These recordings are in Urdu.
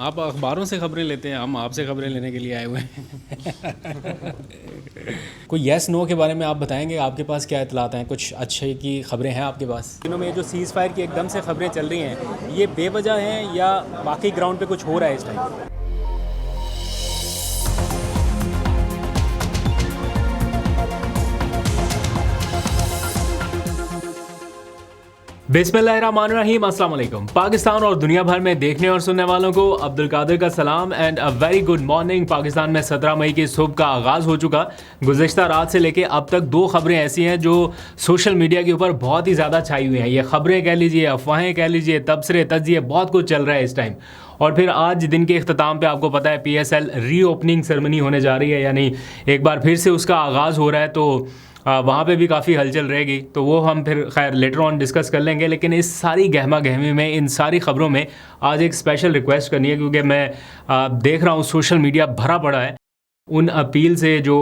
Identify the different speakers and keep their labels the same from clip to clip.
Speaker 1: آپ اخباروں سے خبریں لیتے ہیں, ہم آپ سے خبریں لینے کے لیے آئے ہوئے ہیں. کوئی یس نو کے بارے میں آپ بتائیں گے, آپ کے پاس کیا اطلاعات ہیں؟ کچھ اچھے کی خبریں ہیں آپ کے پاس؟ دنوں میں جو سیز فائر کی ایک دم سے خبریں چل رہی ہیں, یہ بے وجہ ہیں یا باقی گراؤنڈ پہ کچھ ہو رہا ہے اس ٹائم؟ بسم اللہ الرحمن الرحیم. السلام علیکم. پاکستان اور دنیا بھر میں دیکھنے اور سننے والوں کو عبد القادر کا سلام and a very good morning. Pakistan میں 17 مئی کی صبح کا آغاز ہو چکا. گزشتہ رات سے لے کے اب تک 2 خبریں ایسی ہیں جو سوشل میڈیا کے اوپر بہت ہی زیادہ چھائی ہوئی ہیں. یہ خبریں کہہ لیجیے, افواہیں کہہ لیجیے, تبصرے, تجزیے, بہت کچھ چل رہا ہے اس ٹائم. اور پھر آج دن کے اختتام پہ آپ کو پتہ ہے پی ایس ایل ری اوپننگ سرمنی ہونے جا رہی ہے, یعنی ایک بار پھر سے اس کا آغاز ہو رہا ہے. تو وہاں پہ بھی کافی ہلچل رہے گی, تو وہ ہم پھر خیر لیٹر آن ڈسکس کر لیں گے. لیکن اس ساری گہما گہمی میں, ان ساری خبروں میں آج ایک اسپیشل ریکویسٹ کرنی ہے, کیونکہ میں دیکھ رہا ہوں سوشل میڈیا بھرا پڑا ہے ان اپیل سے جو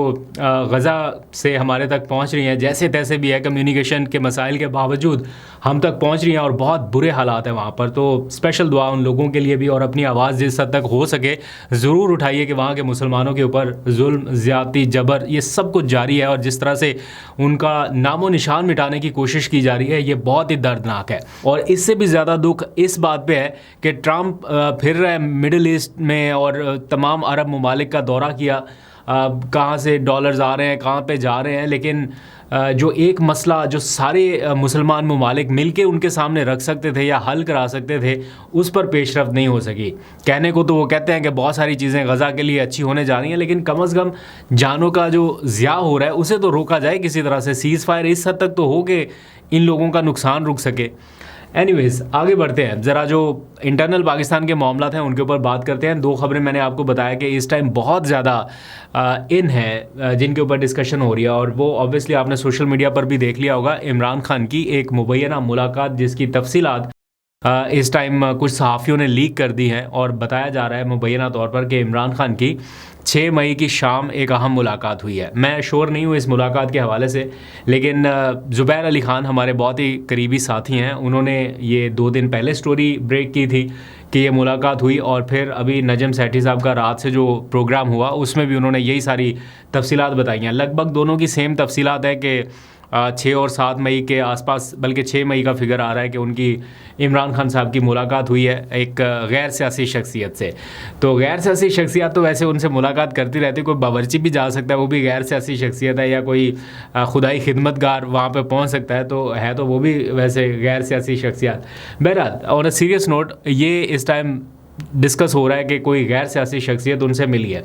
Speaker 1: غزہ سے ہمارے تک پہنچ رہی ہیں. جیسے تیسے بھی ہے, کمیونیکیشن کے مسائل کے باوجود ہم تک پہنچ رہی ہیں اور بہت برے حالات ہیں وہاں پر. تو اسپیشل دعا ان لوگوں کے لیے بھی, اور اپنی آواز جس حد تک ہو سکے ضرور اٹھائیے کہ وہاں کے مسلمانوں کے اوپر ظلم, زیادتی, جبر, یہ سب کچھ جاری ہے. اور جس طرح سے ان کا نام و نشان مٹانے کی کوشش کی جا رہی ہے, یہ بہت ہی دردناک ہے. اور اس سے بھی زیادہ دکھ اس بات پہ ہے کہ ٹرمپ پھر رہے مڈل ایسٹ میں اور تمام عرب ممالک کا دورہ کیا. کہاں سے ڈالرز آ رہے ہیں, کہاں پہ جا رہے ہیں, لیکن جو ایک مسئلہ جو سارے مسلمان ممالک مل کے ان کے سامنے رکھ سکتے تھے یا حل کرا سکتے تھے, اس پر پیش رفت نہیں ہو سکی. کہنے کو تو وہ کہتے ہیں کہ بہت ساری چیزیں غزہ کے لیے اچھی ہونے جا رہی ہیں, لیکن کم از کم جانوں کا جو ضیاع ہو رہا ہے اسے تو روکا جائے کسی طرح سے. سیز فائر اس حد تک تو ہو کہ ان لوگوں کا نقصان رک سکے. اینی ویز آگے بڑھتے ہیں, ذرا جو انٹرنل پاکستان کے معاملات ہیں ان کے اوپر بات کرتے ہیں. 2 خبریں میں نے آپ کو بتایا کہ اس ٹائم بہت زیادہ ان ہے جن کے اوپر ڈسکشن ہو رہی ہے, اور وہ آبویسلی آپ نے سوشل میڈیا پر بھی دیکھ لیا ہوگا. عمران خان کی ایک مبینہ ملاقات جس کی تفصیلات اس ٹائم کچھ صحافیوں نے لیک کر دی ہیں, اور بتایا جا رہا ہے مبینہ طور پر کہ عمران خان کی 6 مئی کی شام ایک اہم ملاقات ہوئی ہے. میں شور نہیں ہوں اس ملاقات کے حوالے سے, لیکن زبیر علی خان ہمارے بہت ہی قریبی ساتھی ہیں, انہوں نے یہ 2 دن پہلے سٹوری بریک کی تھی کہ یہ ملاقات ہوئی. اور پھر ابھی نجم سیٹھی صاحب کا رات سے جو پروگرام ہوا اس میں بھی انہوں نے یہی ساری تفصیلات بتائی ہیں. لگ بھگ دونوں کی سیم تفصیلات ہے کہ 6 اور 7 مئی کے آس پاس, بلکہ 6 مئی کا فگر آ رہا ہے کہ ان کی عمران خان صاحب کی ملاقات ہوئی ہے ایک غیر سیاسی شخصیت سے. تو غیر سیاسی شخصیت تو ویسے ان سے ملاقات کرتی رہتی, کوئی باورچی بھی جا سکتا ہے, وہ بھی غیر سیاسی شخصیت ہے, یا کوئی خدائی خدمتگار وہاں پہ پہنچ سکتا ہے, تو وہ بھی ویسے غیر سیاسی شخصیت. بہرحال آن اے سیریس نوٹ, یہ اس ٹائم ڈسکس ہو رہا ہے کہ کوئی غیر سیاسی شخصیت ان سے ملی ہے.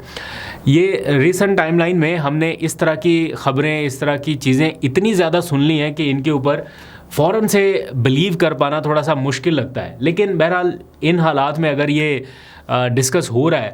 Speaker 1: یہ ریسنٹ ٹائم لائن میں ہم نے اس طرح کی خبریں, اس طرح کی چیزیں اتنی زیادہ سن لی ہیں کہ ان کے اوپر فوراً سے بلیو کر پانا تھوڑا سا مشکل لگتا ہے. لیکن بہرحال ان حالات میں اگر یہ ڈسکس ہو رہا ہے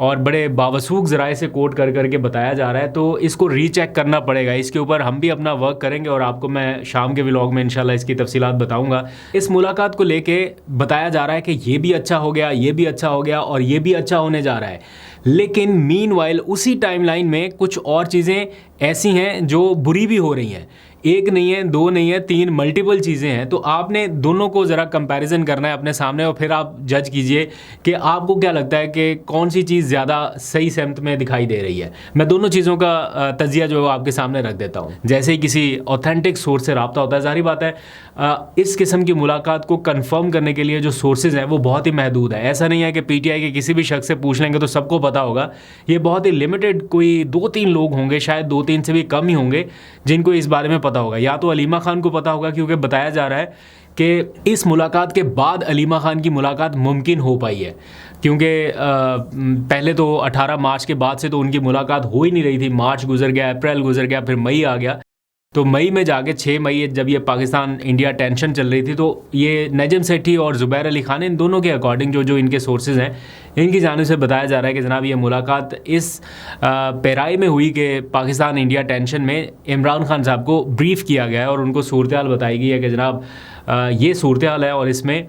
Speaker 1: اور بڑے باوثوق ذرائع سے کوٹ کر کے بتایا جا رہا ہے, تو اس کو ری چیک کرنا پڑے گا. اس کے اوپر ہم بھی اپنا ورک کریں گے, اور آپ کو میں شام کے ولاگ میں انشاءاللہ اس کی تفصیلات بتاؤں گا. اس ملاقات کو لے کے بتایا جا رہا ہے کہ یہ بھی اچھا ہو گیا, یہ بھی اچھا ہو گیا, اور یہ بھی اچھا ہونے جا رہا ہے. لیکن مین وائل اسی ٹائم لائن میں کچھ اور چیزیں ایسی ہیں جو بری بھی ہو رہی ہیں. ایک نہیں ہے, 2 نہیں ہے, 3 ملٹیپل چیزیں ہیں. تو آپ نے دونوں کو ذرا کمپیریزن کرنا ہے اپنے سامنے, اور پھر آپ جج کیجئے کہ آپ کو کیا لگتا ہے کہ کون سی چیز زیادہ صحیح سمت میں دکھائی دے رہی ہے. میں دونوں چیزوں کا تجزیہ جو آپ کے سامنے رکھ دیتا ہوں. جیسے ہی کسی اوتھینٹک سورس سے رابطہ ہوتا ہے, ظاہری بات ہے اس قسم کی ملاقات کو کنفرم کرنے کے لیے جو سورسز ہیں وہ بہت ہی محدود ہیں. ایسا نہیں ہے کہ پی ٹی آئی کے کسی بھی شخص سے پوچھ لیں گے تو سب کو پتہ ہوگا. یہ بہت ہی لمیٹڈ, کوئی 2-3 لوگ ہوں گے, شاید 2-3 سے بھی کم ہی ہوں گے جن کو اس بارے میں پتہ ہوگا. یا تو علیمہ خان کو پتہ ہوگا, کیونکہ بتایا جا رہا ہے کہ اس ملاقات کے بعد علیمہ خان کی ملاقات ممکن ہو پائی ہے, کیونکہ پہلے تو 18 مارچ کے بعد سے تو ان کی ملاقات ہو ہی نہیں رہی تھی. مارچ گزر گیا, اپریل گزر گیا, پھر مئی آ گیا. تو مئی میں جا کے 6 مئی جب یہ پاکستان انڈیا ٹینشن چل رہی تھی, تو یہ نجم سیٹھی اور زبیر علی خان, ان دونوں کے اکارڈنگ جو ان کے سورسز ہیں ان کی جانب سے بتایا جا رہا ہے کہ جناب یہ ملاقات اس پیرائی میں ہوئی کہ پاکستان انڈیا ٹینشن میں عمران خان صاحب کو بریف کیا گیا ہے اور ان کو صورتحال بتائی گئی ہے کہ جناب یہ صورتحال ہے, اور اس میں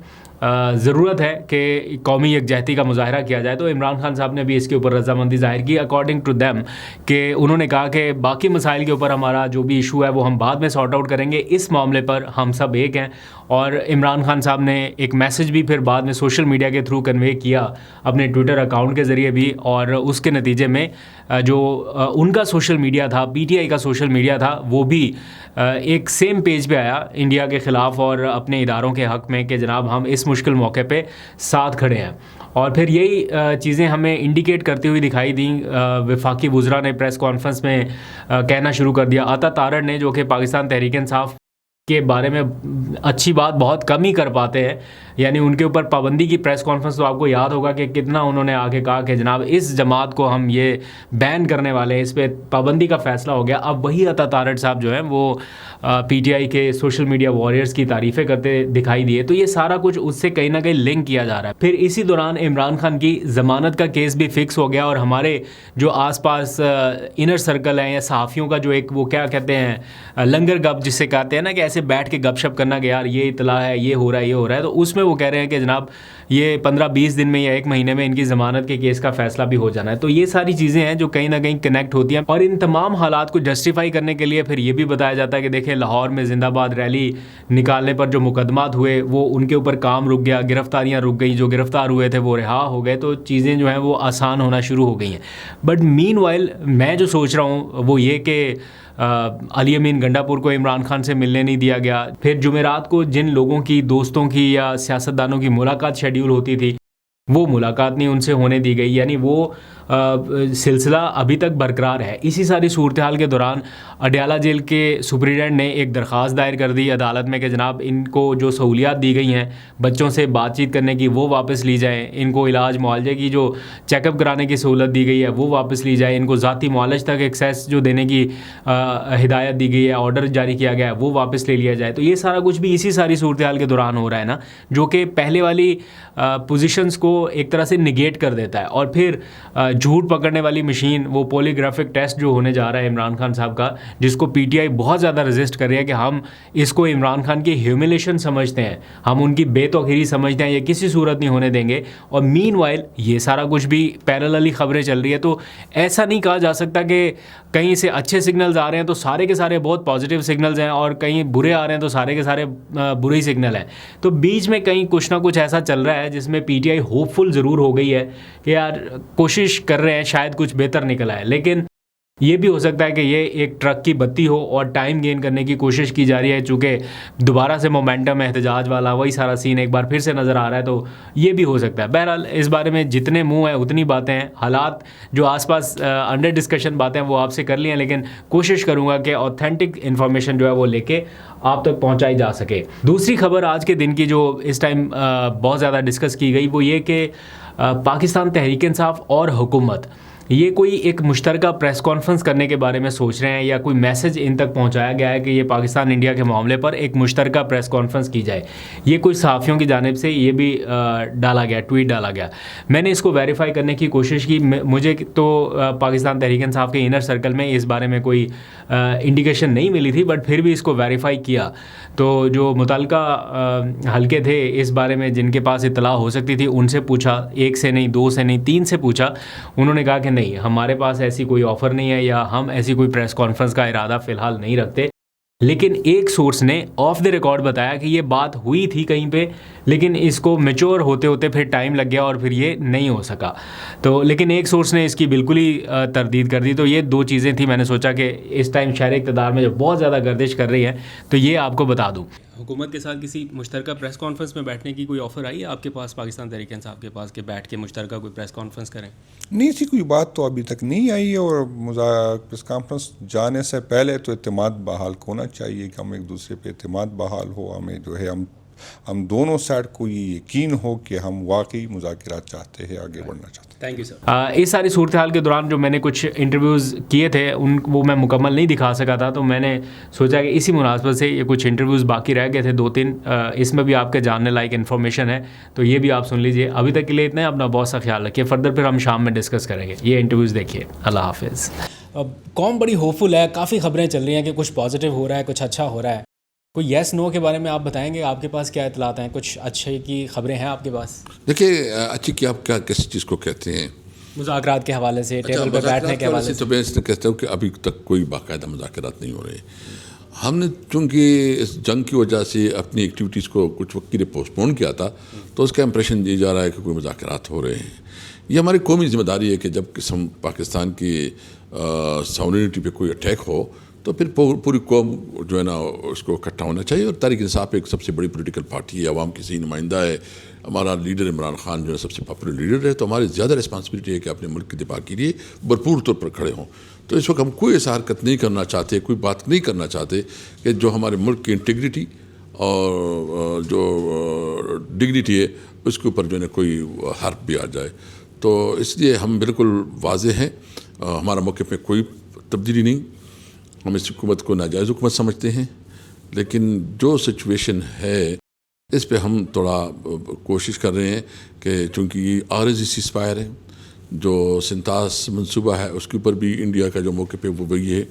Speaker 1: ضرورت ہے کہ قومی یکجہتی کا مظاہرہ کیا جائے. تو عمران خان صاحب نے بھی اس کے اوپر رضامندی ظاہر کی اکارڈنگ ٹو دیم, کہ انہوں نے کہا کہ باقی مسائل کے اوپر ہمارا جو بھی ایشو ہے وہ ہم بعد میں سارٹ آؤٹ کریں گے, اس معاملے پر ہم سب ایک ہیں. اور عمران خان صاحب نے ایک میسج بھی پھر بعد میں سوشل میڈیا کے تھرو کنوے کیا اپنے ٹویٹر اکاؤنٹ کے ذریعے بھی, اور اس کے نتیجے میں جو ان کا سوشل میڈیا تھا, پی ٹی آئی کا سوشل میڈیا تھا, وہ بھی ایک سیم پیج پہ آیا انڈیا کے خلاف اور اپنے اداروں کے حق میں کہ جناب ہم اس مشکل موقع پہ ساتھ کھڑے ہیں. اور پھر یہی چیزیں ہمیں انڈیکیٹ کرتی ہوئی دکھائی دیں. وفاقی وزراء نے پریس کانفرنس میں کہنا شروع کر دیا. عطا تارڑ نے, جو کہ پاکستان تحریک انصاف کے بارے میں اچھی بات بہت کم ہی کر پاتے ہیں, یعنی ان کے اوپر پابندی کی پریس کانفرنس تو آپ کو یاد ہوگا کہ کتنا انہوں نے آگے کہا کہ جناب اس جماعت کو ہم یہ بین کرنے والے ہیں, اس پہ پابندی کا فیصلہ ہو گیا. اب وہی عطا تارڑ صاحب جو ہیں وہ پی ٹی آئی کے سوشل میڈیا وارئرز کی تعریفیں کرتے دکھائی دیے. تو یہ سارا کچھ اس سے کہیں نہ کہیں لنک کیا جا رہا ہے. پھر اسی دوران عمران خان کی ضمانت کا کیس بھی فکس ہو گیا, اور ہمارے جو آس پاس انر سرکل ہیں یا صحافیوں کا جو ایک وہ کیا کہتے ہیں لنگر گپ جسے کہتے ہیں نا, کہ ایسے بیٹھ کے گپ شپ کرنا کہ یار یہ اطلاع ہے, یہ ہو رہا ہے, یہ ہو رہا ہے, تو اس میں وہ کہہ رہے ہیں کہ جناب یہ 15-20 دن میں یا 1 مہینے میں ان کی ضمانت کے کیس کا فیصلہ بھی ہو جانا ہے. تو یہ ساری چیزیں ہیں جو کہیں نہ کہیں کنیکٹ ہوتی ہیں, اور ان تمام حالات کو جسٹیفائی کرنے کے لیے پھر یہ بھی بتایا جاتا ہے کہ دیکھیں لاہور میں زندہ باد ریلی نکالنے پر جو مقدمات ہوئے وہ ان کے اوپر کام رک گیا, گرفتاریاں رک گئیں, جو گرفتار ہوئے تھے وہ رہا ہو گئے, تو چیزیں جو ہیں وہ آسان ہونا شروع ہو گئی ہیں. بٹ مین وائل میں جو سوچ رہا ہوں وہ یہ کہ علی امین گنڈا پور کو عمران خان سے ملنے نہیں دیا گیا. پھر جمعرات کو جن لوگوں کی, دوستوں کی یا سیاستدانوں کی ملاقات شیڈیول ہوتی تھی وہ ملاقات نہیں ان سے ہونے دی گئی, یعنی وہ سلسلہ ابھی تک برقرار ہے. اسی ساری صورتحال کے دوران اڈیالہ جیل کے سپرنٹینڈنٹ نے ایک درخواست دائر کر دی عدالت میں کہ جناب ان کو جو سہولیات دی گئی ہیں بچوں سے بات چیت کرنے کی وہ واپس لی جائیں, ان کو علاج معالجے کی جو چیک اپ کرانے کی سہولت دی گئی ہے وہ واپس لی جائے, ان کو ذاتی معالج تک ایکسیس جو دینے کی ہدایت دی گئی ہے, آرڈر جاری کیا گیا ہے, وہ واپس لے لیا جائے. تو یہ سارا کچھ بھی اسی ساری صورتحال کے دوران ہو رہا ہے نا, جو کہ پہلے والی پوزیشنز کو ایک طرح سے نگیٹ کر دیتا ہے. اور پھر جھوٹ پکڑنے والی مشین, وہ پولیگرافک ٹیسٹ جو ہونے جا رہا ہے عمران خان صاحب کا, جس کو پی ٹی آئی بہت زیادہ رزسٹ کر رہی ہے کہ ہم اس کو عمران خان کی ہیوملیشن سمجھتے ہیں, ہم ان کی بے توقیری سمجھتے ہیں, یہ کسی صورت نہیں ہونے دیں گے. اور مین وائل یہ سارا کچھ بھی پیرللی خبریں چل رہی ہے. تو ایسا نہیں کہا جا سکتا کہ کہیں سے اچھے سگنلز آ رہے ہیں تو سارے کے سارے بہت پازیٹیو سگنلز ہیں, اور کہیں برے آ رہے ہیں تو سارے کے سارے برے ہی سگنل ہیں. تو بیچ میں کہیں کچھ نہ کچھ ایسا چل رہا ہے جس میں پی ٹی آئی ہوپ فل ضرور ہو گئی ہے کہ یار کوشش کر رہے ہیں شاید کچھ بہتر نکل آئے. لیکن یہ بھی ہو سکتا ہے کہ یہ ایک ٹرک کی بتی ہو اور ٹائم گین کرنے کی کوشش کی جا رہی ہے, چونکہ دوبارہ سے مومنٹم احتجاج والا وہی سارا سین ایک بار پھر سے نظر آ رہا ہے. تو یہ بھی ہو سکتا ہے. بہرحال اس بارے میں جتنے منہ ہیں اتنی باتیں ہیں, حالات جو آس پاس انڈر ڈسکشن باتیں وہ آپ سے کر لی ہیں, لیکن کوشش کروں گا کہ اوتھینٹک انفارمیشن جو ہے وہ لے کے آپ تک پہنچائی جا سکے. دوسری خبر آج کے دن کی جو اس ٹائم بہت زیادہ ڈسکس کی گئی وہ یہ کہ پاکستان تحریک انصاف اور حکومت یہ کوئی ایک مشترکہ پریس کانفرنس کرنے کے بارے میں سوچ رہے ہیں, یا کوئی میسج ان تک پہنچایا گیا ہے کہ یہ پاکستان انڈیا کے معاملے پر ایک مشترکہ پریس کانفرنس کی جائے. یہ کوئی صحافیوں کی جانب سے یہ بھی ڈالا گیا, ٹویٹ ڈالا گیا. میں نے اس کو ویریفائی کرنے کی کوشش کی, مجھے تو پاکستان تحریک انصاف کے انر سرکل میں اس بارے میں کوئی انڈیکیشن نہیں ملی تھی, بٹ پھر بھی اس کو ویریفائی کیا. تو جو متعلقہ حلقے تھے اس بارے میں جن کے پاس اطلاع ہو سکتی تھی ان سے پوچھا, 1 سے نہیں 2 سے نہیں 3 سے پوچھا. انہوں نے کہا کہ نہیں, ہمارے پاس ایسی کوئی آفر نہیں ہے یا ہم ایسی کوئی پریس کانفرنس کا ارادہ فی الحال نہیں رکھتے. لیکن ایک سورس نے آف دی ریکارڈ بتایا کہ یہ بات ہوئی تھی کہیں پہ, لیکن اس کو میچور ہوتے ہوتے پھر ٹائم لگ گیا اور پھر یہ نہیں ہو سکا. تو لیکن ایک سورس نے اس کی بالکل ہی تردید کر دی. تو یہ 2 چیزیں تھیں, میں نے سوچا کہ اس ٹائم شہر اقتدار میں جو بہت زیادہ گردش کر رہی ہے تو یہ آپ کو بتا دوں. حکومت کے ساتھ کسی مشترکہ پریس کانفرنس میں بیٹھنے کی کوئی آفر آئی ہے آپ کے پاس, پاکستان تحریک انصاف کے پاس, کہ بیٹھ کے مشترکہ کوئی پریس کانفرنس کریں؟
Speaker 2: نہیں, ایسی کوئی بات تو ابھی تک نہیں آئی ہے. اور پریس کانفرنس جانے سے پہلے تو اعتماد بحال ہونا چاہیے کہ ہم ایک دوسرے پہ اعتماد بحال ہو, ہمیں جو ہے ہم دونوں سائڈ کو یہ یقین ہو کہ ہم واقعی مذاکرات چاہتے ہیں, آگے بڑھنا چاہتے ہیں.
Speaker 1: Thank you sir. اس ساری صورتحال کے دوران جو میں نے کچھ انٹرویوز کیے تھے وہ میں مکمل نہیں دکھا سکا تھا, تو میں نے سوچا کہ اسی مناسبت سے یہ کچھ انٹرویوز باقی رہ گئے تھے 2-3, اس میں بھی آپ کے جاننے لائق انفارمیشن ہے, تو یہ بھی آپ سن لیجئے. ابھی تک کے لیے اتنا ہے, اپنا بہت سا خیال رکھیے. فردر پھر ہم شام میں ڈسکس کریں گے. یہ انٹرویوز دیکھیے. اللہ حافظ.
Speaker 3: قوم بڑی ہوپ فل ہے, کافی خبریں چل رہی ہیں کہ کچھ پازیٹیو ہو رہا ہے, کچھ اچھا ہو رہا ہے.
Speaker 1: کوئی یس نو کے بارے میں آپ بتائیں گے، آپ کے پاس کیا اطلاعات ہیں؟ کچھ اچھے کی خبریں ہیں آپ کے پاس؟
Speaker 3: دیکھیے اچھی کہ آپ کیا کس چیز کو کہتے ہیں؟
Speaker 1: مذاکرات کے حوالے سے، ٹیبل پہ بیٹھنے کے حوالے سے؟
Speaker 3: تو میں اس نے کہتا ہوں کہ ابھی تک کوئی باقاعدہ مذاکرات نہیں ہو رہے. ہم نے چونکہ اس جنگ کی وجہ سے اپنی ایکٹیویٹیز کو کچھ وقت کے لیے پوسٹ پون کیا تھا، تو اس کا امپریشن دیا جا رہا ہے کہ کوئی مذاکرات ہو رہے ہیں. یہ ہماری قومی ذمہ داری ہے کہ جب ہم پاکستان کی ساورنٹی پہ کوئی اٹیک ہو تو پھر پوری قوم جو ہے نا اس کو اکٹھا ہونا چاہیے. اور تحریک انصاف ایک سب سے بڑی پولیٹیکل پارٹی ہے، عوام کی صحیح نمائندہ ہے. ہمارا لیڈر عمران خان جو ہے سب سے پاپولر لیڈر ہے، تو ہماری زیادہ ریسپانسبلٹی ہے کہ اپنے ملک کے دفاع کے لیے بھرپور طور پر کھڑے ہوں. تو اس وقت ہم کوئی ایسا حرکت نہیں کرنا چاہتے، کوئی بات نہیں کرنا چاہتے کہ جو ہمارے ملک کی انٹیگریٹی اور جو ڈگنیٹی ہے اس کے اوپر جو ہے کوئی حرف بھی آ جائے. تو اس لیے ہم بالکل واضح ہیں، ہمارا موقف میں کوئی تبدیلی نہیں. ہم اس حکومت کو ناجائز حکومت سمجھتے ہیں، لیکن جو سچویشن ہے اس پہ ہم تھوڑا کوشش کر رہے ہیں کہ چونکہ یہ عارضی سیز فائر ہے، جو سنتاس منصوبہ ہے اس کے اوپر بھی انڈیا کا جو موقف ہے وہ وہی ہے.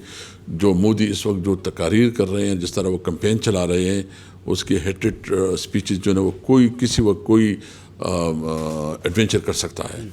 Speaker 3: جو مودی اس وقت جو تقاریر کر رہے ہیں، جس طرح وہ کمپین چلا رہے ہیں، اس کے ہیٹڈ سپیچز جو ہے وہ کوئی کسی وقت کوئی ایڈونچر کر سکتا ہے.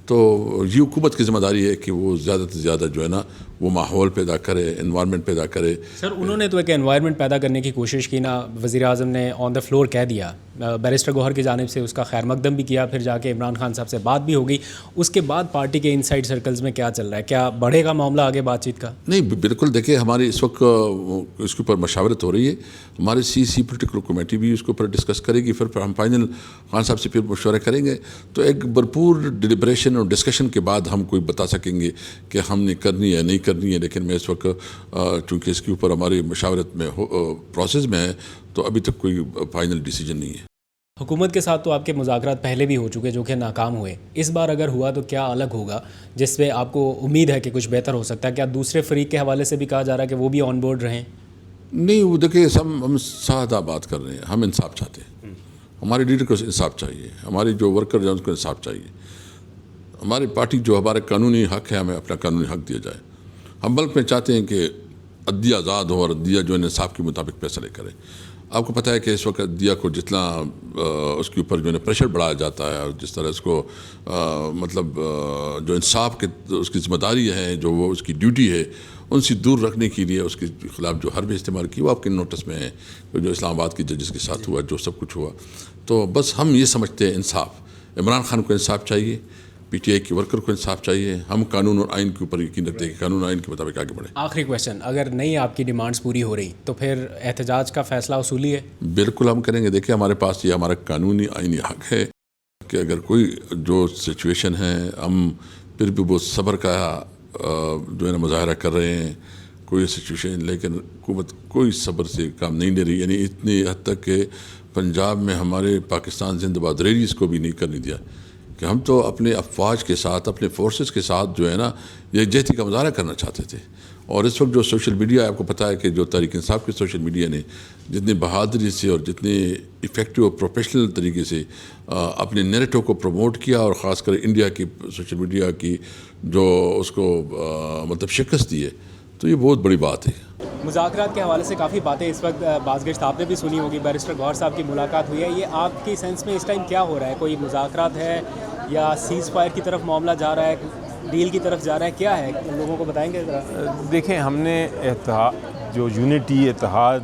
Speaker 3: تو یہ حکومت کی ذمہ داری ہے کہ وہ زیادہ سے زیادہ جو ہے نا وہ ماحول پیدا کرے، انوائرمنٹ پیدا کرے.
Speaker 1: سر انہوں نے تو ایک انوائرمنٹ پیدا کرنے کی کوشش کی نا، وزیر اعظم نے آن دا فلور کہہ دیا، بیرسٹر گوہر کی جانب سے اس کا خیر مقدم بھی کیا، پھر جا کے عمران خان صاحب سے بات بھی ہوگی. اس کے بعد پارٹی کے انسائڈ سرکلز میں کیا چل رہا ہے؟ کیا بڑھے گا معاملہ آگے بات چیت کا؟
Speaker 3: نہیں بالکل. دیکھیں ہماری اس وقت اس کے اوپر مشاورت ہو رہی ہے. ہماری سی پولیٹیکل کمیٹی بھی اس کے اوپر ڈسکس کرے گی، پھر ہم فائنل خان صاحب سے پھر مشورہ کریں گے. تو ایک بھرپور ڈیلیبریشن اور ڈسکشن کے بعد ہم کوئی بتا سکیں گے کہ ہم نے کرنی ہے نہیں کرنی ہے. لیکن میں اس وقت چونکہ اس کے اوپر ہماری مشاورت میں پروسیس میں ہے، تو ابھی تک کوئی فائنل ڈیسیجن نہیں ہے.
Speaker 1: حکومت کے ساتھ تو آپ کے مذاکرات پہلے بھی ہو چکے جو کہ ناکام ہوئے. اس بار اگر ہوا تو کیا الگ ہوگا جس پہ آپ کو امید ہے کہ کچھ بہتر ہو سکتا ہے؟ کیا دوسرے فریق کے حوالے سے بھی کہا جا رہا ہے کہ وہ بھی آن بورڈ رہیں؟
Speaker 3: نہیں، وہ دیکھیں ہم سادہ بات کر رہے ہیں. ہم انصاف چاہتے ہیں، ہمارے لیڈر کو انصاف چاہیے، ہمارے جو ورکر ہیں ان کو انصاف چاہیے. ہماری پارٹی جو ہمارا قانونی حق ہے ہمیں اپنا قانونی حق دیا جائے. ہم ملک میں چاہتے ہیں کہ عدلیہ آزاد ہو اور عدلیہ جو ہے انصاف کے مطابق فیصلے کرے. آپ کو پتہ ہے کہ اس وقت عدلیہ کو جتنا اس کے اوپر جو ہے پریشر بڑھایا جاتا ہے، اور جس طرح اس کو مطلب جو انصاف کے اس کی ذمہ داری ہے، جو وہ اس کی ڈیوٹی ہے، ان سے دور رکھنے کے لیے اس کے خلاف جو حربے استعمال کی وہ آپ کے نوٹس میں ہے، جو اسلام آباد کی ججز کے ساتھ ہوا، جو سب کچھ ہوا. تو بس ہم یہ سمجھتے ہیں انصاف، عمران خان کو انصاف چاہیے، پی ٹی آئی کے ورکر کو انصاف چاہیے. ہم قانون اور آئین کے اوپر یقین رکھتے ہیں کہ قانون اور آئین کے مطابق آگے بڑھیں.
Speaker 1: آخری کویشچن، اگر نہیں آپ کی ڈیمانڈز پوری ہو رہی تو پھر احتجاج کا فیصلہ اصولی ہے؟
Speaker 3: بالکل ہم کریں گے. دیکھیں ہمارے پاس یہ ہمارا قانونی آئینی حق ہے کہ اگر کوئی جو سچویشن ہے ہم پھر بھی وہ صبر کا جو ہے نا مظاہرہ کر رہے ہیں. کوئی سچویشن لیکن حکومت کوئی صبر سے کام نہیں لے رہی. یعنی اتنی حد تک کہ پنجاب میں ہمارے پاکستان زندہ باد ریلیز کو بھی نہیں کرنے دیا کہ ہم تو اپنے افواج کے ساتھ، اپنے فورسز کے ساتھ جو ہے نا یکجہتی کا مظاہرہ کرنا چاہتے تھے. اور اس وقت جو سوشل میڈیا آپ کو پتہ ہے کہ جو تحریک انصاف کے سوشل میڈیا نے جتنی بہادری سے اور جتنے ایفیکٹو اور پروفیشنل طریقے سے اپنے نیریٹو کو پروموٹ کیا، اور خاص کر انڈیا کی سوشل میڈیا کی جو اس کو مطلب شکست دی ہے، تو یہ بہت بڑی بات ہے.
Speaker 1: مذاکرات کے حوالے سے کافی باتیں اس وقت بازگشت آپ نے بھی سنی ہوگی. بیرسٹر گوہر صاحب کی ملاقات ہوئی ہے، یہ آپ کی سینس میں اس ٹائم کیا ہو رہا ہے؟ کوئی مذاکرات ہے یا سیز فائر کی طرف معاملہ جا رہا ہے، ڈیل کی طرف جا رہا ہے، کیا ہے؟ لوگوں کو بتائیں گے ذرا.
Speaker 4: دیکھیں ہم نے اتحاد جو یونٹی اتحاد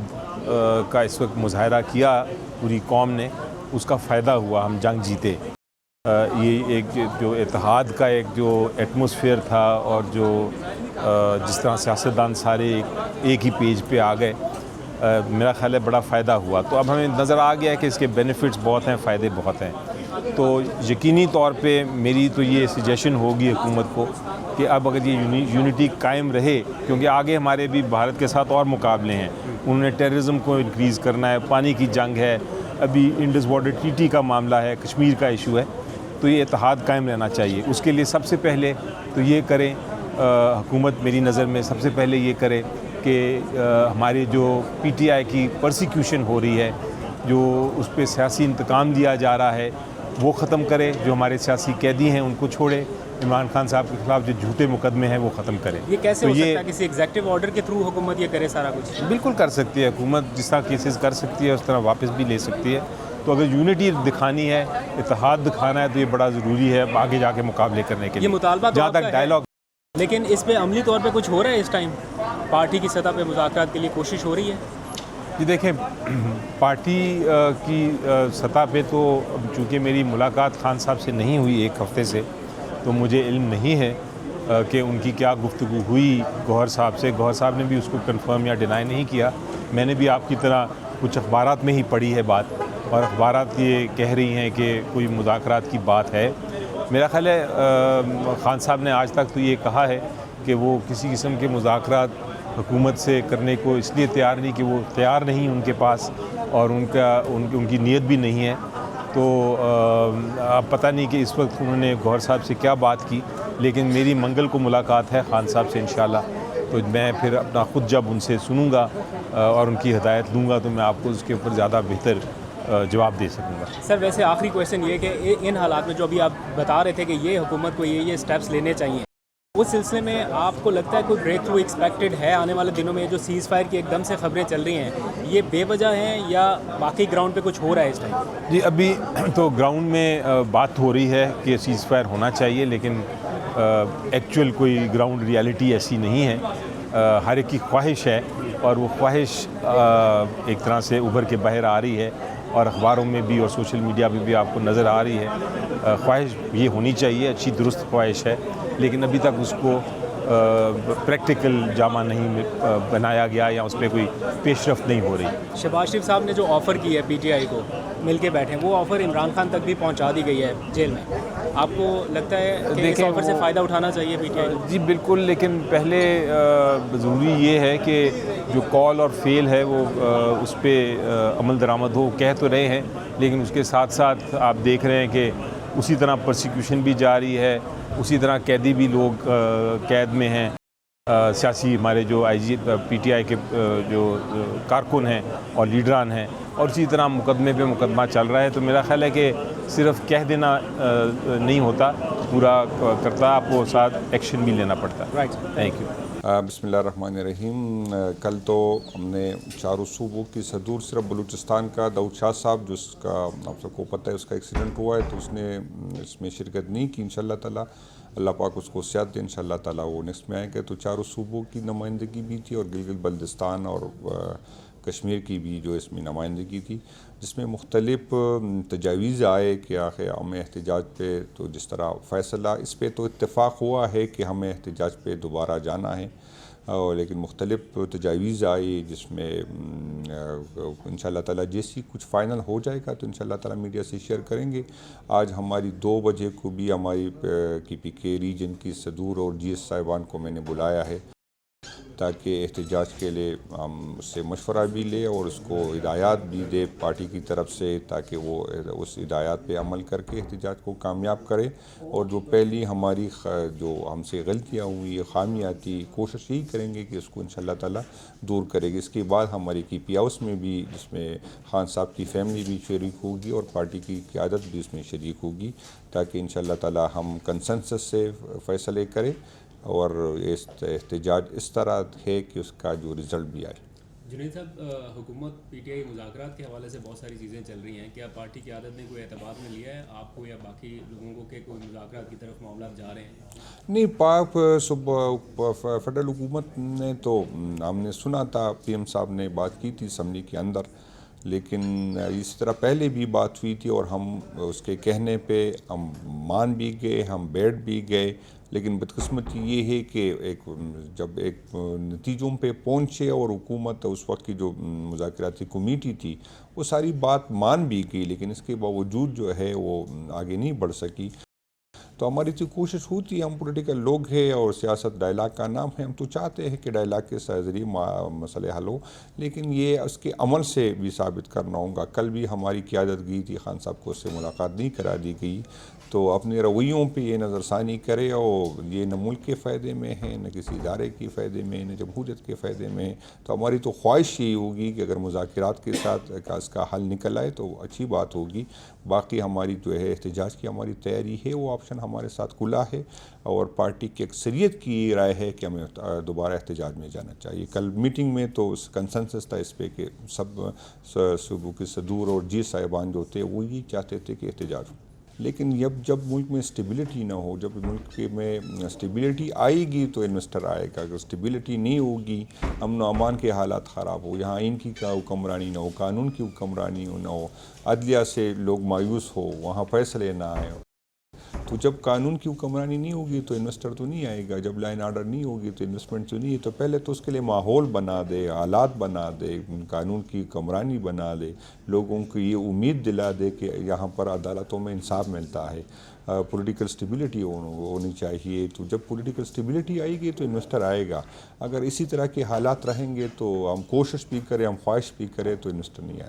Speaker 4: کا اس وقت مظاہرہ کیا پوری قوم نے، اس کا فائدہ ہوا، ہم جنگ جیتے. یہ ایک جو اتحاد کا ایک جو ایٹماسفیئر تھا اور جو جس طرح سیاستدان سارے ایک ہی پیج پہ آ گئے، میرا خیال ہے بڑا فائدہ ہوا. تو اب ہمیں نظر آ گیا ہے کہ اس کے بینیفٹس بہت ہیں، فائدے بہت ہیں. تو یقینی طور پہ میری تو یہ سجیشن ہوگی حکومت کو کہ اب اگر یہ یونٹی قائم رہے، کیونکہ آگے ہمارے بھی بھارت کے ساتھ اور مقابلے ہیں، انہوں نے ٹیررزم کو انکریز کرنا ہے، پانی کی جنگ ہے، ابھی انڈس وارڈر ٹی کا معاملہ ہے، کشمیر کا ایشو ہے. تو یہ اتحاد قائم رہنا چاہیے. اس کے لیے سب سے پہلے تو یہ کریں حکومت، میری نظر میں سب سے پہلے یہ کرے کہ ہماری جو پی ٹی آئی کی پرسیکیوشن ہو رہی ہے، جو اس پہ سیاسی انتقام دیا جا رہا ہے، وہ ختم کرے, جو ہمارے سیاسی قیدی ہیں ان کو چھوڑے, عمران خان صاحب کے خلاف جو جھوٹے مقدمے ہیں وہ ختم کرے.
Speaker 1: یہ کیسے ہو سکتا ہے؟ کسی ایگزیکٹو آرڈر کے تھرو حکومت یہ کرے سارا کچھ؟
Speaker 4: بالکل کر سکتی ہے حکومت, جس طرح کیسز کر سکتی ہے اس طرح واپس بھی لے سکتی ہے. تو اگر یونٹی دکھانی ہے, اتحاد دکھانا ہے, تو یہ بڑا ضروری ہے آگے جا کے مقابلے کرنے کے لیے.
Speaker 1: یہ مطالبہ
Speaker 4: جہاں تک ڈائلاگ,
Speaker 1: لیکن اس پہ عملی طور پہ کچھ ہو رہا ہے اس ٹائم؟ پارٹی کی سطح پہ مذاکرات کے لیے کوشش ہو رہی ہے؟
Speaker 4: جی دیکھیں, پارٹی کی سطح پہ تو چونکہ میری ملاقات خان صاحب سے نہیں ہوئی ایک ہفتے سے, تو مجھے علم نہیں ہے کہ ان کی کیا گفتگو ہوئی گوہر صاحب سے. گوہر صاحب نے بھی اس کو کنفرم یا ڈینائی نہیں کیا. میں نے بھی آپ کی طرح کچھ اخبارات میں ہی پڑھی ہے بات, اور اخبارات یہ کہہ رہی ہیں کہ کوئی مذاکرات کی بات ہے. میرا خیال ہے خان صاحب نے آج تک تو یہ کہا ہے کہ وہ کسی قسم کے مذاکرات حکومت سے کرنے کو اس لیے تیار نہیں کہ وہ اختیار نہیں ان کے پاس, اور ان کی نیت بھی نہیں ہے. تو اب پتہ نہیں کہ اس وقت انہوں نے گوہر صاحب سے کیا بات کی, لیکن میری منگل کو ملاقات ہے خان صاحب سے انشاءاللہ. تو میں پھر اپنا خود جب ان سے سنوں گا اور ان کی ہدایت لوں گا تو میں آپ کو اس کے اوپر زیادہ بہتر جواب دے سکوں گا.
Speaker 1: سر ویسے آخری کویشچن یہ کہ ان حالات میں جو ابھی آپ بتا رہے تھے کہ یہ حکومت کو یہ اسٹیپس لینے چاہیے, اس سلسلے میں آپ کو لگتا ہے کوئی بریک تھرو ایکسپیکٹڈ ہے آنے والے دنوں میں؟ جو سیز فائر کی ایک دم سے خبریں چل رہی ہیں, یہ بے وجہ ہیں یا باقی گراؤنڈ پہ کچھ ہو رہا ہے اس ٹائم؟
Speaker 4: جی ابھی تو گراؤنڈ میں بات ہو رہی ہے کہ سیز فائر ہونا چاہیے, لیکن ایکچوئل کوئی گراؤنڈ ریالٹی ایسی نہیں ہے. ہر ایک کی خواہش ہے, اور وہ خواہش ایک طرح سے ابھر کے باہر آ رہی ہے, اور اخباروں میں بھی اور سوشل میڈیا پہ بھی آپ کو نظر آ رہی ہے. خواہش یہ ہونی چاہیے, اچھی درست خواہش ہے, لیکن ابھی تک اس کو پریکٹیکل جامہ نہیں بنایا گیا یا اس پہ کوئی پیش رفت نہیں ہو رہی.
Speaker 1: شہباز شریف صاحب نے جو آفر کی ہے پی ٹی آئی کو مل کے بیٹھے, وہ آفر عمران خان تک بھی پہنچا دی گئی ہے جیل میں. آپ کو لگتا ہے کہ اس آفر سے فائدہ اٹھانا چاہیے پی ٹی آئی؟
Speaker 4: جی بالکل, لیکن پہلے ضروری یہ ہے کہ جو کال اور فیل ہے وہ اس پہ عمل درآمد ہو. کہہ تو رہے ہیں, لیکن اس کے ساتھ ساتھ آپ دیکھ رہے ہیں کہ اسی طرح پرسیکیوشن بھی جاری ہے, اسی طرح قیدی بھی لوگ قید میں ہیں. سیاسی ہمارے جو آئی جی پی ٹی آئی کے جو کارکن ہیں اور لیڈران ہیں, اور اسی طرح مقدمے پہ مقدمہ چل رہا ہے. تو میرا خیال ہے کہ صرف کہہ دینا نہیں ہوتا, پورا کرتا آپ کو ساتھ ایکشن بھی لینا پڑتا ہے.
Speaker 1: Right,
Speaker 4: thank you.
Speaker 2: بسم اللہ الرحمن الرحیم. کل تو ہم نے چاروں صوبوں کی صدور صرف بلوچستان کا داؤد شاہ صاحب, جو اس کا آپ سب کو پتہ ہے اس کا ایکسیڈنٹ ہوا ہے, تو اس نے اس میں شرکت نہیں کی. انشاءاللہ تعالیٰ اللہ پاک اس کو صحت دے, انشاءاللہ تعالیٰ وہ نیکسٹ میں آئیں گے. تو چاروں صوبوں کی نمائندگی بھی تھی, اور گلگت بلتستان اور کشمیر کی بھی جو اس میں نمائندگی تھی, جس میں مختلف تجاویز آئے کہ آخر ہمیں احتجاج پہ, تو جس طرح فیصلہ اس پہ تو اتفاق ہوا ہے کہ ہمیں احتجاج پہ دوبارہ جانا ہے, لیکن مختلف تجاویز آئی, جس میں انشاءاللہ تعالیٰ جیسی کچھ فائنل ہو جائے گا تو انشاءاللہ تعالیٰ میڈیا سے شیئر کریں گے. آج ہماری 2 بجے کو بھی ہماری کی پی کے ریجن کی صدور اور جی ایس صاحبان کو میں نے بلایا ہے, تاکہ احتجاج کے لیے ہم اس سے مشورہ بھی لیں اور اس کو ہدایات بھی دے پارٹی کی طرف سے, تاکہ وہ اس ہدایات پہ عمل کر کے احتجاج کو کامیاب کرے. اور جو پہلی ہماری جو ہم سے غلطیاں ہوئی, خامیاں تھی, کوشش یہی کریں گے کہ اس کو انشاءاللہ تعالیٰ دور کرے گی. اس کے بعد ہماری کی پی ہاؤس میں بھی, جس میں خان صاحب کی فیملی بھی شریک ہوگی اور پارٹی کی قیادت بھی اس میں شریک ہوگی, تاکہ انشاءاللہ تعالیٰ ہم کنسنسس سے فیصلے کریں اور احتجاج اس طرح ہے کہ اس کا جو رزلٹ بھی آئے.
Speaker 1: جنید صاحب, حکومت پی ٹی آئی مذاکرات کے حوالے سے بہت ساری چیزیں چل رہی ہیں, کیا پارٹی قیادت نے کوئی اعتماد میں لیا ہے آپ کو یا باقی لوگوں کو کہ کوئی مذاکرات کی طرف معاملات جا رہے ہیں؟
Speaker 2: نہیں, پاک فیڈرل حکومت نے تو ہم نے سنا تھا, پی ایم صاحب نے بات کی تھی اسمبلی کے اندر, لیکن اس طرح پہلے بھی بات ہوئی تھی اور ہم اس کے کہنے پہ ہم مان بھی گئے, ہم بیٹھ بھی گئے. لیکن بدقسمتی یہ ہے کہ جب ایک نتیجوں پہ پہنچے اور حکومت اس وقت کی جو مذاکراتی کمیٹی تھی وہ ساری بات مان بھی گئی, لیکن اس کے باوجود جو ہے وہ آگے نہیں بڑھ سکی. تو ہماری تو کوشش ہوتی ہے, ہم پولیٹیکل لوگ ہیں اور سیاست ڈائلاگ کا نام ہے, ہم تو چاہتے ہیں کہ ڈائلاگ کے ذریعے مسئلے حل ہو, لیکن یہ اس کے عمل سے بھی ثابت کرنا ہوگا. کل بھی ہماری قیادت گئی تھی, خان صاحب کو اس سے ملاقات نہیں کرا دی گئی, تو اپنے رویوں پہ یہ نظر ثانی کرے, اور یہ نہ ملک کے فائدے میں ہے, نہ کسی ادارے کے فائدے میں, نہ جمہوریت کے فائدے میں. تو ہماری تو خواہش یہی ہوگی کہ اگر مذاکرات کے ساتھ اس کا حل نکل آئے تو اچھی بات ہوگی. باقی ہماری جو ہے احتجاج کی ہماری تیاری ہے, وہ آپشن ہمارے ساتھ کھلا ہے, اور پارٹی کی اکثریت کی رائے ہے کہ ہمیں دوبارہ احتجاج میں جانا چاہیے. کل میٹنگ میں تو کنسنسس تھا اس پہ کہ سب صوبوں کے صدور اور جی صاحبان جو تھے وہ یہ چاہتے تھے کہ احتجاج ہو. لیکن جب ملک میں اسٹیبلٹی نہ ہو, جب ملک میں اسٹیبلٹی آئے گی تو انویسٹر آئے گا. اگر اسٹیبلٹی نہیں ہوگی, امن و امان کے حالات خراب ہو, یہاں آئین کی حکمرانی نہ ہو, قانون کی حکمرانی نہ ہو, عدلیہ سے لوگ مایوس ہو, وہاں فیصلے نہ آئے, تو جب قانون کی حکمرانی نہیں ہوگی تو انویسٹر تو نہیں آئے گا. جب لائن آرڈر نہیں ہوگی تو انویسٹمنٹ تو نہیں ہے. تو پہلے تو اس کے لیے ماحول بنا دے, حالات بنا دے, قانون کی حکمرانی بنا دے, لوگوں کو یہ امید دلا دے کہ یہاں پر عدالتوں میں انصاف ملتا ہے. پولیٹیکل اسٹیبلٹی ہونی چاہیے. تو جب پولیٹیکل اسٹیبلٹی آئے گی تو انویسٹر آئے گا. اگر اسی طرح کے حالات رہیں گے تو ہم کوشش بھی کریں, ہم خواہش بھی کریں, تو انویسٹر نہیں آئے گا.